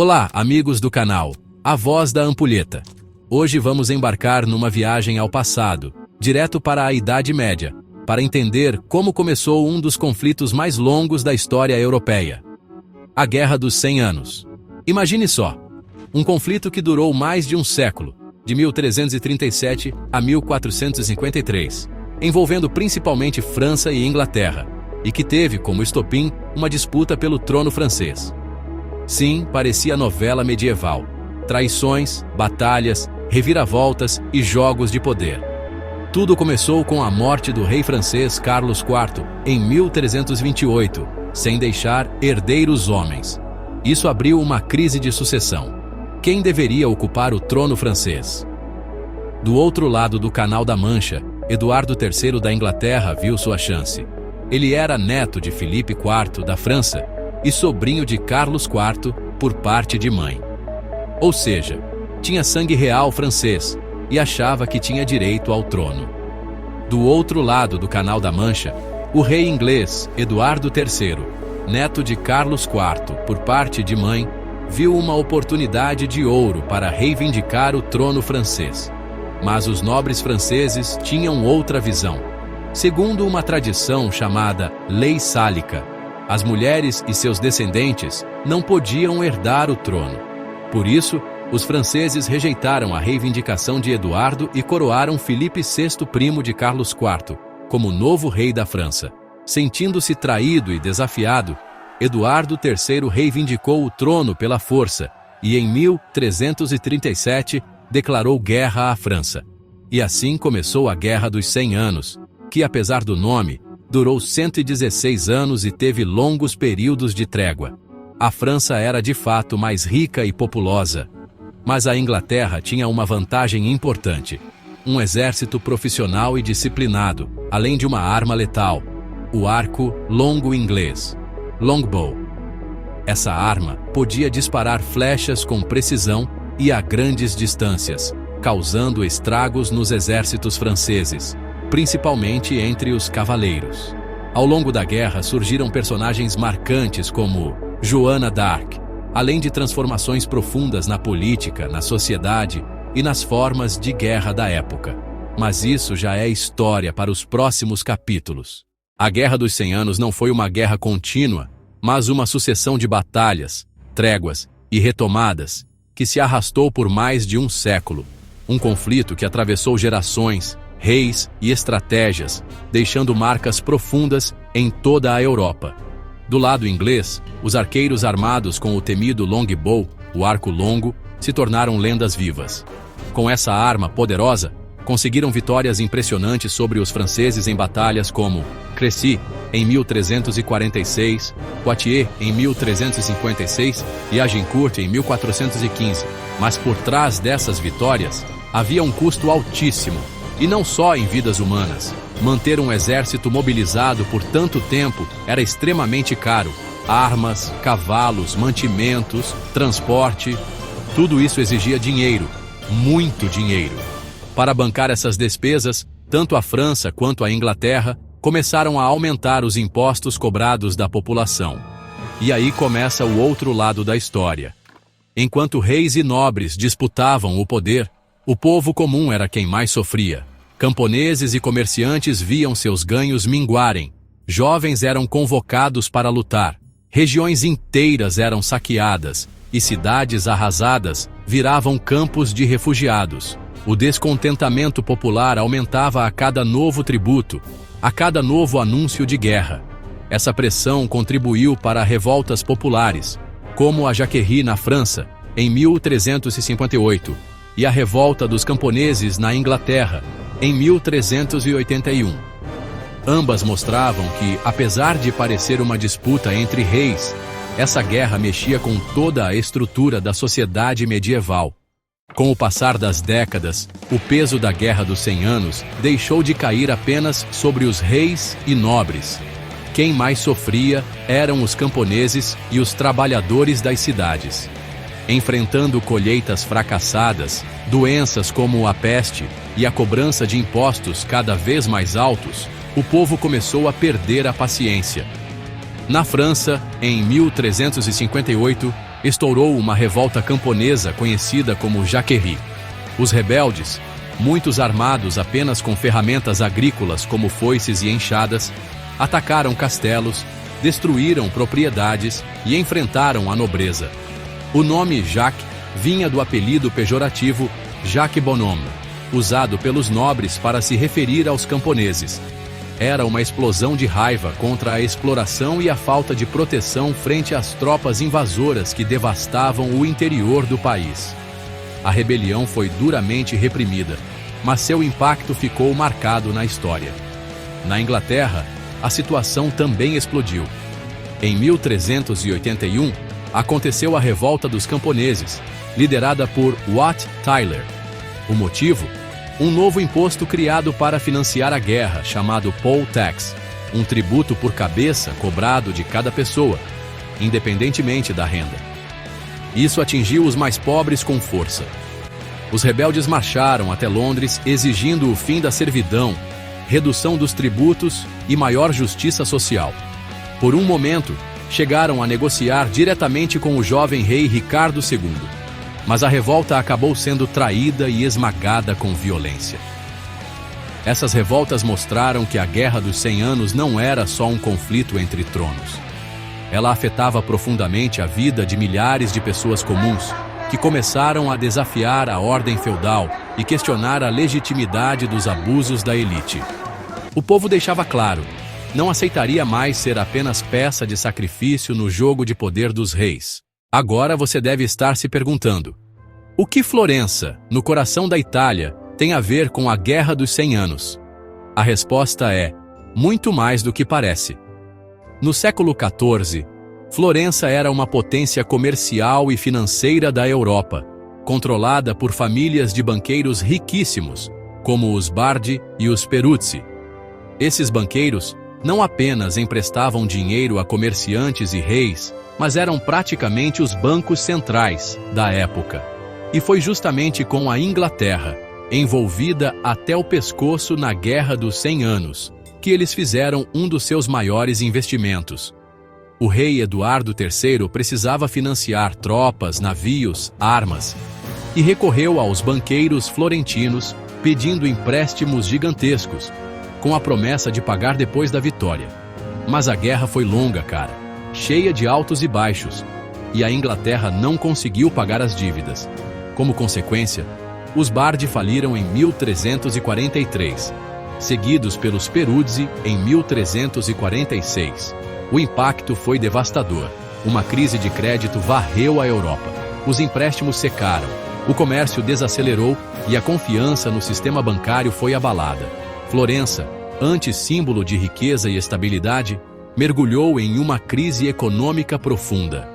Olá, amigos do canal A Voz da Ampulheta. Hoje vamos embarcar numa viagem ao passado, direto para a Idade Média, para entender como começou um dos conflitos mais longos da história europeia. A Guerra dos 100 Anos. Imagine só, um conflito que durou mais de um século, de 1337 a 1453, envolvendo principalmente França e Inglaterra, e que teve como estopim uma disputa pelo trono francês. Sim, parecia novela medieval. Traições, batalhas, reviravoltas e jogos de poder. Tudo começou com a morte do rei francês Carlos IV, em 1328, sem deixar herdeiros homens. Isso abriu uma crise de sucessão. Quem deveria ocupar o trono francês? Do outro lado do Canal da Mancha, Eduardo III da Inglaterra viu sua chance. Ele era neto de Filipe IV da França e sobrinho de Carlos IV por parte de mãe. Ou seja, tinha sangue real francês e achava que tinha direito ao trono. Do outro lado do Canal da Mancha, o rei inglês Eduardo III, neto de Carlos IV por parte de mãe, viu uma oportunidade de ouro para reivindicar o trono francês. Mas os nobres franceses tinham outra visão. Segundo uma tradição chamada Lei Sálica, as mulheres e seus descendentes não podiam herdar o trono. Por isso, os franceses rejeitaram a reivindicação de Eduardo e coroaram Filipe VI, primo de Carlos IV, como novo rei da França. Sentindo-se traído e desafiado, Eduardo III reivindicou o trono pela força e, em 1337, declarou guerra à França. E assim começou a Guerra dos 100 Anos, que, apesar do nome, durou 116 anos e teve longos períodos de trégua. A França era de fato mais rica e populosa, mas a Inglaterra tinha uma vantagem importante: um exército profissional e disciplinado, além de uma arma letal, o arco longo inglês, longbow. Essa arma podia disparar flechas com precisão e a grandes distâncias, causando estragos nos exércitos franceses, principalmente entre os cavaleiros. Ao longo da guerra surgiram personagens marcantes como Joana d'Arc, além de transformações profundas na política, na sociedade e nas formas de guerra da época. Mas isso já é história para os próximos capítulos. A Guerra dos 100 Anos não foi uma guerra contínua, mas uma sucessão de batalhas, tréguas e retomadas que se arrastou por mais de um século. Um conflito que atravessou gerações, reis e estratégias, deixando marcas profundas em toda a Europa. Do lado inglês, os arqueiros armados com o temido longbow, o arco longo, se tornaram lendas vivas. Com essa arma poderosa, conseguiram vitórias impressionantes sobre os franceses em batalhas como Crécy, em 1346, Poitiers, em 1356 e Agincourt, em 1415. Mas por trás dessas vitórias, havia um custo altíssimo. E não só em vidas humanas. Manter um exército mobilizado por tanto tempo era extremamente caro. Armas, cavalos, mantimentos, transporte, tudo isso exigia dinheiro, muito dinheiro. Para bancar essas despesas, tanto a França quanto a Inglaterra começaram a aumentar os impostos cobrados da população. E aí começa o outro lado da história. Enquanto reis e nobres disputavam o poder, o povo comum era quem mais sofria. Camponeses e comerciantes viam seus ganhos minguarem. Jovens eram convocados para lutar. Regiões inteiras eram saqueadas e cidades arrasadas viravam campos de refugiados. O descontentamento popular aumentava a cada novo tributo, a cada novo anúncio de guerra. Essa pressão contribuiu para revoltas populares, como a Jacquerie na França, em 1358, e a revolta dos camponeses na Inglaterra, em 1381. Ambas mostravam que, apesar de parecer uma disputa entre reis, essa guerra mexia com toda a estrutura da sociedade medieval. Com o passar das décadas, o peso da Guerra dos 100 Anos deixou de cair apenas sobre os reis e nobres. Quem mais sofria eram os camponeses e os trabalhadores das cidades. Enfrentando colheitas fracassadas, doenças como a peste e a cobrança de impostos cada vez mais altos, o povo começou a perder a paciência. Na França, em 1358, estourou uma revolta camponesa conhecida como Jacquerie. Os rebeldes, muitos armados apenas com ferramentas agrícolas como foices e enxadas, atacaram castelos, destruíram propriedades e enfrentaram a nobreza. O nome Jacques vinha do apelido pejorativo Jacques Bonhomme, usado pelos nobres para se referir aos camponeses. Era uma explosão de raiva contra a exploração e a falta de proteção frente às tropas invasoras que devastavam o interior do país. A rebelião foi duramente reprimida, mas seu impacto ficou marcado na história. Na Inglaterra, a situação também explodiu. Em 1381, aconteceu a Revolta dos Camponeses, liderada por Wat Tyler. O motivo? Um novo imposto criado para financiar a guerra, chamado Poll Tax, um tributo por cabeça cobrado de cada pessoa, independentemente da renda. Isso atingiu os mais pobres com força. Os rebeldes marcharam até Londres exigindo o fim da servidão, redução dos tributos e maior justiça social. Por um momento, chegaram a negociar diretamente com o jovem rei Ricardo II. Mas a revolta acabou sendo traída e esmagada com violência. Essas revoltas mostraram que a Guerra dos 100 Anos não era só um conflito entre tronos. Ela afetava profundamente a vida de milhares de pessoas comuns, que começaram a desafiar a ordem feudal e questionar a legitimidade dos abusos da elite. O povo deixava claro, não aceitaria mais ser apenas peça de sacrifício no jogo de poder dos reis. Agora você deve estar se perguntando: o que Florença, no coração da Itália, tem a ver com a Guerra dos 100 Anos? A resposta é: muito mais do que parece. No século XIV, Florença era uma potência comercial e financeira da Europa, controlada por famílias de banqueiros riquíssimos, como os Bardi e os Peruzzi. Esses banqueiros não apenas emprestavam dinheiro a comerciantes e reis, mas eram praticamente os bancos centrais da época. E foi justamente com a Inglaterra, envolvida até o pescoço na Guerra dos 100 Anos, que eles fizeram um dos seus maiores investimentos. O rei Eduardo III precisava financiar tropas, navios, armas, e recorreu aos banqueiros florentinos pedindo empréstimos gigantescos, com a promessa de pagar depois da vitória. Mas a guerra foi longa, cara, cheia de altos e baixos, e a Inglaterra não conseguiu pagar as dívidas. Como consequência, os Bardi faliram em 1343, seguidos pelos Peruzzi em 1346. O impacto foi devastador. Uma crise de crédito varreu a Europa. Os empréstimos secaram, o comércio desacelerou e a confiança no sistema bancário foi abalada. Florença, antes símbolo de riqueza e estabilidade, mergulhou em uma crise econômica profunda.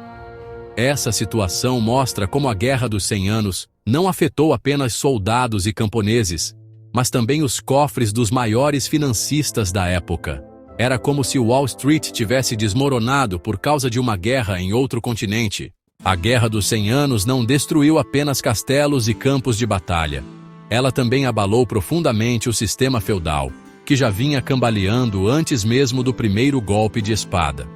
Essa situação mostra como a Guerra dos 100 Anos não afetou apenas soldados e camponeses, mas também os cofres dos maiores financistas da época. Era como se Wall Street tivesse desmoronado por causa de uma guerra em outro continente. A Guerra dos 100 Anos não destruiu apenas castelos e campos de batalha. Ela também abalou profundamente o sistema feudal, que já vinha cambaleando antes mesmo do primeiro golpe de espada.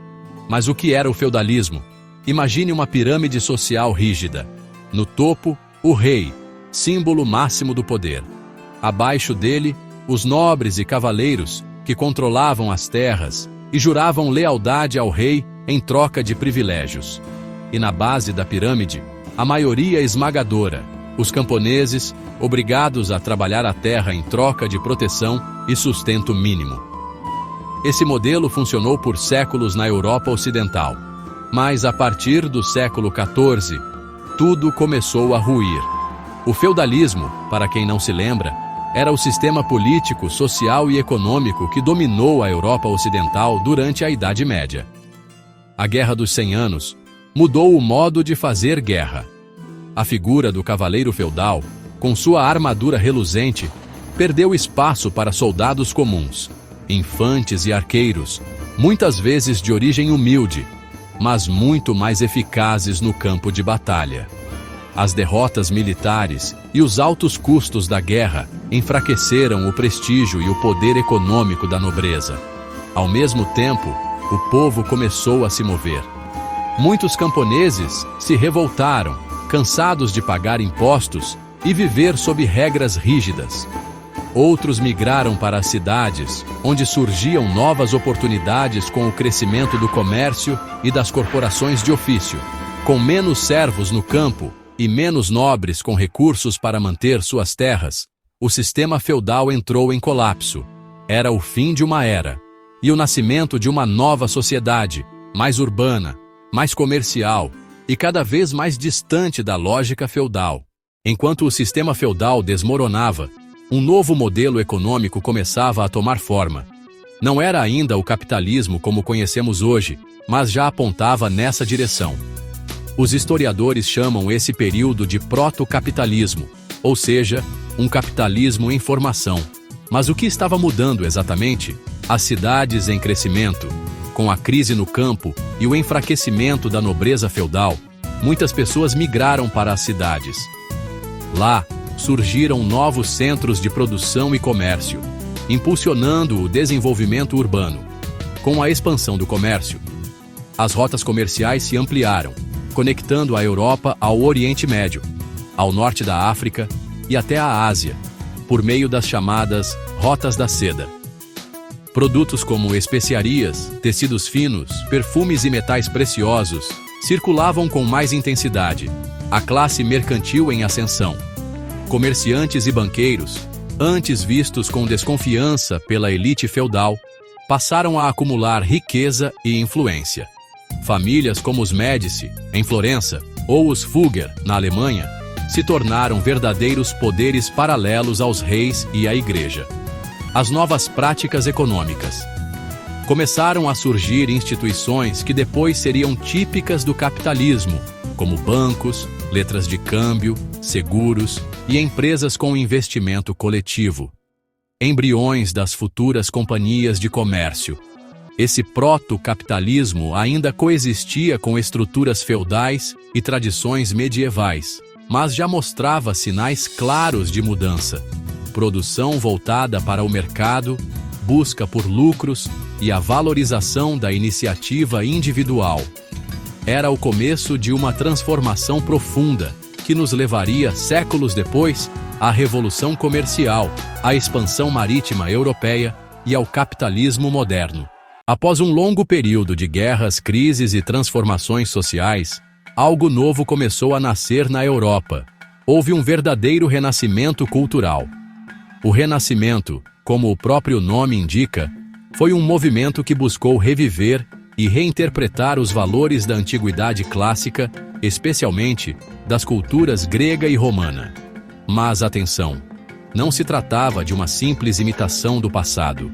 Mas o que era o feudalismo? Imagine uma pirâmide social rígida. No topo, o rei, símbolo máximo do poder. Abaixo dele, os nobres e cavaleiros, que controlavam as terras e juravam lealdade ao rei em troca de privilégios. E na base da pirâmide, a maioria esmagadora, os camponeses, obrigados a trabalhar a terra em troca de proteção e sustento mínimo. Esse modelo funcionou por séculos na Europa Ocidental, mas a partir do século XIV, tudo começou a ruir. O feudalismo, para quem não se lembra, era o sistema político, social e econômico que dominou a Europa Ocidental durante a Idade Média. A Guerra dos 100 Anos mudou o modo de fazer guerra. A figura do cavaleiro feudal, com sua armadura reluzente, perdeu espaço para soldados comuns, infantes e arqueiros, muitas vezes de origem humilde, mas muito mais eficazes no campo de batalha. As derrotas militares e os altos custos da guerra enfraqueceram o prestígio e o poder econômico da nobreza. Ao mesmo tempo, o povo começou a se mover. Muitos camponeses se revoltaram, cansados de pagar impostos e viver sob regras rígidas. Outros migraram para as cidades, onde surgiam novas oportunidades com o crescimento do comércio e das corporações de ofício. Com menos servos no campo e menos nobres com recursos para manter suas terras, o sistema feudal entrou em colapso. Era o fim de uma era e o nascimento de uma nova sociedade, mais urbana, mais comercial e cada vez mais distante da lógica feudal. Enquanto o sistema feudal desmoronava, um novo modelo econômico começava a tomar forma. Não era ainda o capitalismo como conhecemos hoje, mas já apontava nessa direção. Os historiadores chamam esse período de proto-capitalismo, ou seja, um capitalismo em formação. Mas o que estava mudando exatamente? As cidades em crescimento, com a crise no campo e o enfraquecimento da nobreza feudal, muitas pessoas migraram para as cidades. Lá, surgiram novos centros de produção e comércio, impulsionando o desenvolvimento urbano. Com a expansão do comércio, as rotas comerciais se ampliaram, conectando a Europa ao Oriente Médio, ao norte da África e até a Ásia, por meio das chamadas Rotas da Seda. Produtos como especiarias, tecidos finos, perfumes e metais preciosos circulavam com mais intensidade. A classe mercantil em ascensão. Comerciantes e banqueiros, antes vistos com desconfiança pela elite feudal, passaram a acumular riqueza e influência. Famílias como os Médici, em Florença, ou os Fugger, na Alemanha, se tornaram verdadeiros poderes paralelos aos reis e à igreja. As novas práticas econômicas. Começaram a surgir instituições que depois seriam típicas do capitalismo, como bancos, letras de câmbio, seguros e empresas com investimento coletivo. Embriões das futuras companhias de comércio. Esse proto-capitalismo ainda coexistia com estruturas feudais e tradições medievais, mas já mostrava sinais claros de mudança. Produção voltada para o mercado, busca por lucros e a valorização da iniciativa individual. Era o começo de uma transformação profunda que nos levaria séculos depois à Revolução Comercial, à expansão marítima europeia e ao capitalismo moderno. Após um longo período de guerras, crises e transformações sociais, algo novo começou a nascer na Europa. Houve um verdadeiro renascimento cultural. O Renascimento, como o próprio nome indica, foi um movimento que buscou reviver e reinterpretar os valores da antiguidade clássica, especialmente das culturas grega e romana. Mas atenção, não se tratava de uma simples imitação do passado.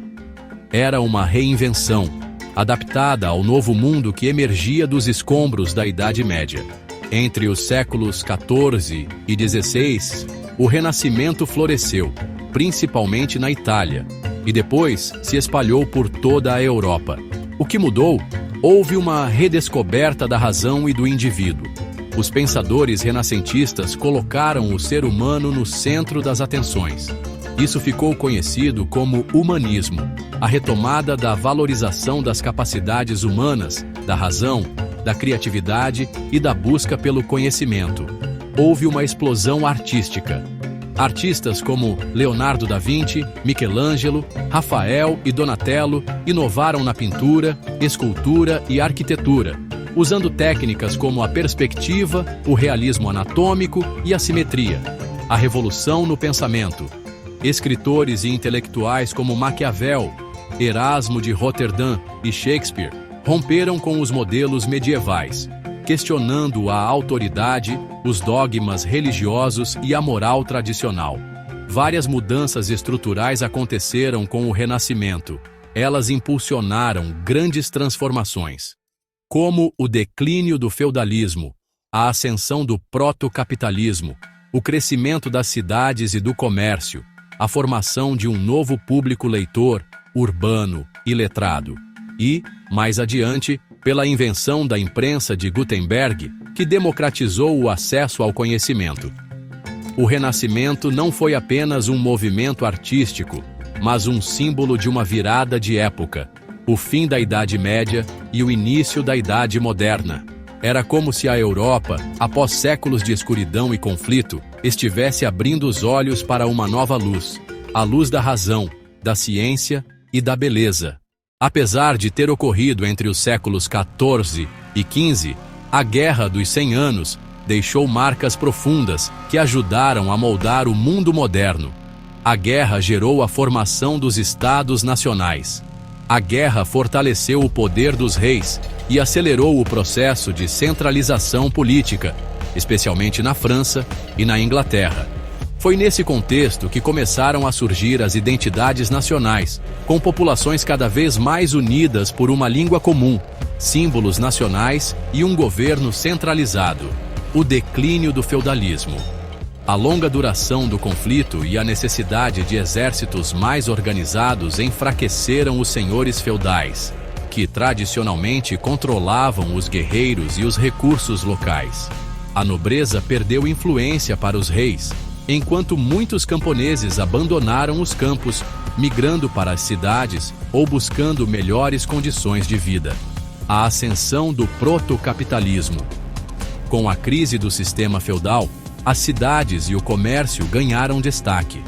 Era uma reinvenção, adaptada ao novo mundo que emergia dos escombros da Idade Média. Entre os séculos XIV e XVI, o Renascimento floresceu, principalmente na Itália, e depois se espalhou por toda a Europa. O que mudou? Houve uma redescoberta da razão e do indivíduo. Os pensadores renascentistas colocaram o ser humano no centro das atenções. Isso ficou conhecido como humanismo, a retomada da valorização das capacidades humanas, da razão, da criatividade e da busca pelo conhecimento. Houve uma explosão artística. Artistas como Leonardo da Vinci, Michelangelo, Rafael e Donatello inovaram na pintura, escultura e arquitetura, usando técnicas como a perspectiva, o realismo anatômico e a simetria. A revolução no pensamento. Escritores e intelectuais como Maquiavel, Erasmo de Roterdã e Shakespeare romperam com os modelos medievais, questionando a autoridade, os dogmas religiosos e a moral tradicional. Várias mudanças estruturais aconteceram com o Renascimento. Elas impulsionaram grandes transformações, como o declínio do feudalismo, a ascensão do proto-capitalismo, o crescimento das cidades e do comércio, a formação de um novo público leitor, urbano e letrado. E, mais adiante, pela invenção da imprensa de Gutenberg, que democratizou o acesso ao conhecimento. O Renascimento não foi apenas um movimento artístico, mas um símbolo de uma virada de época. o fim da Idade Média e o início da Idade Moderna. Era como se a Europa, após séculos de escuridão e conflito, estivesse abrindo os olhos para uma nova luz, a luz da razão, da ciência e da beleza. Apesar de ter ocorrido entre os séculos XIV e XV, a Guerra dos 100 Anos deixou marcas profundas que ajudaram a moldar o mundo moderno. A guerra gerou a formação dos Estados nacionais. A guerra fortaleceu o poder dos reis e acelerou o processo de centralização política, especialmente na França e na Inglaterra. Foi nesse contexto que começaram a surgir as identidades nacionais, com populações cada vez mais unidas por uma língua comum, símbolos nacionais e um governo centralizado. O declínio do feudalismo. A longa duração do conflito e a necessidade de exércitos mais organizados enfraqueceram os senhores feudais, que tradicionalmente controlavam os guerreiros e os recursos locais. A nobreza perdeu influência para os reis, enquanto muitos camponeses abandonaram os campos, migrando para as cidades ou buscando melhores condições de vida. A ascensão do protocapitalismo. Com a crise do sistema feudal, as cidades e o comércio ganharam destaque.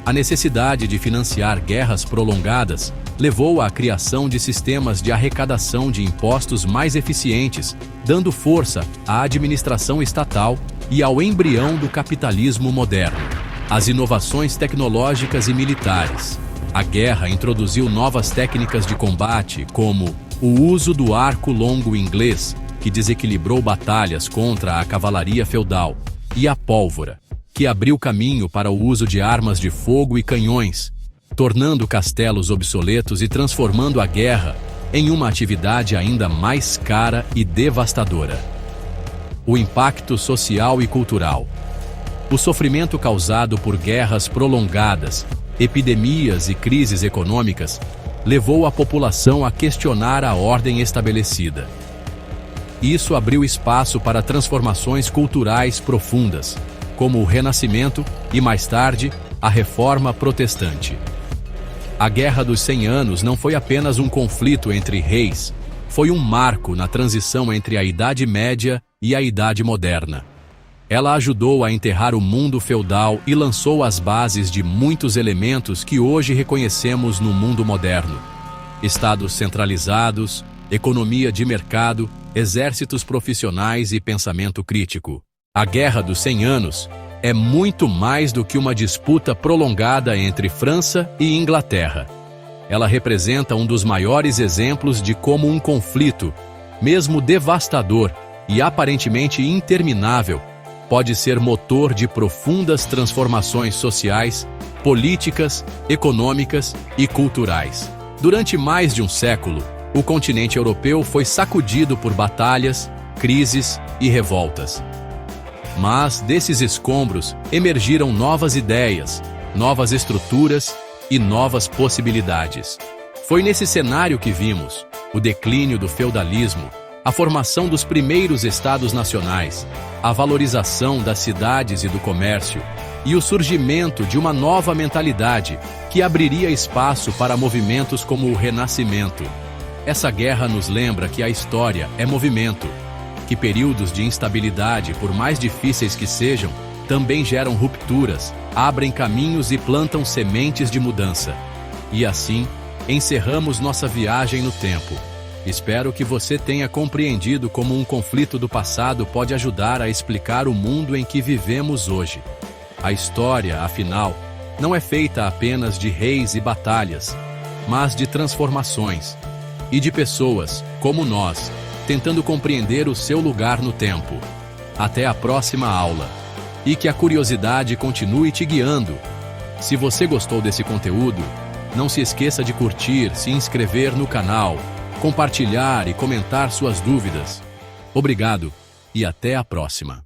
A necessidade de financiar guerras prolongadas levou à criação de sistemas de arrecadação de impostos mais eficientes, dando força à administração estatal e ao embrião do capitalismo moderno. As inovações tecnológicas e militares. A guerra introduziu novas técnicas de combate, como o uso do arco longo inglês, que desequilibrou batalhas contra a cavalaria feudal, e a pólvora, que abriu caminho para o uso de armas de fogo e canhões, tornando castelos obsoletos e transformando a guerra em uma atividade ainda mais cara e devastadora. O impacto social e cultural. O sofrimento causado por guerras prolongadas, epidemias e crises econômicas levou a população a questionar a ordem estabelecida. Isso abriu espaço para transformações culturais profundas, como o Renascimento e, mais tarde, a Reforma Protestante. A Guerra dos 100 Anos não foi apenas um conflito entre reis, foi um marco na transição entre a Idade Média e a Idade Moderna. Ela ajudou a enterrar o mundo feudal e lançou as bases de muitos elementos que hoje reconhecemos no mundo moderno: estados centralizados, economia de mercado, exércitos profissionais e pensamento crítico. A Guerra dos 100 Anos é muito mais do que uma disputa prolongada entre França e Inglaterra. Ela representa um dos maiores exemplos de como um conflito, mesmo devastador e aparentemente interminável, pode ser motor de profundas transformações sociais, políticas, econômicas e culturais. Durante mais de um século, o continente europeu foi sacudido por batalhas, crises e revoltas. Mas desses escombros emergiram novas ideias, novas estruturas e novas possibilidades. Foi nesse cenário que vimos o declínio do feudalismo, a formação dos primeiros estados nacionais, a valorização das cidades e do comércio e o surgimento de uma nova mentalidade que abriria espaço para movimentos como o Renascimento. Essa guerra nos lembra que a história é movimento, que períodos de instabilidade, por mais difíceis que sejam, também geram rupturas, abrem caminhos e plantam sementes de mudança. E assim, encerramos nossa viagem no tempo. Espero que você tenha compreendido como um conflito do passado pode ajudar a explicar o mundo em que vivemos hoje. A história, afinal, não é feita apenas de reis e batalhas, mas de transformações e de pessoas, como nós, tentando compreender o seu lugar no tempo. Até a próxima aula. E que a curiosidade continue te guiando. Se você gostou desse conteúdo, não se esqueça de curtir, se inscrever no canal, compartilhar e comentar suas dúvidas. Obrigado e até a próxima.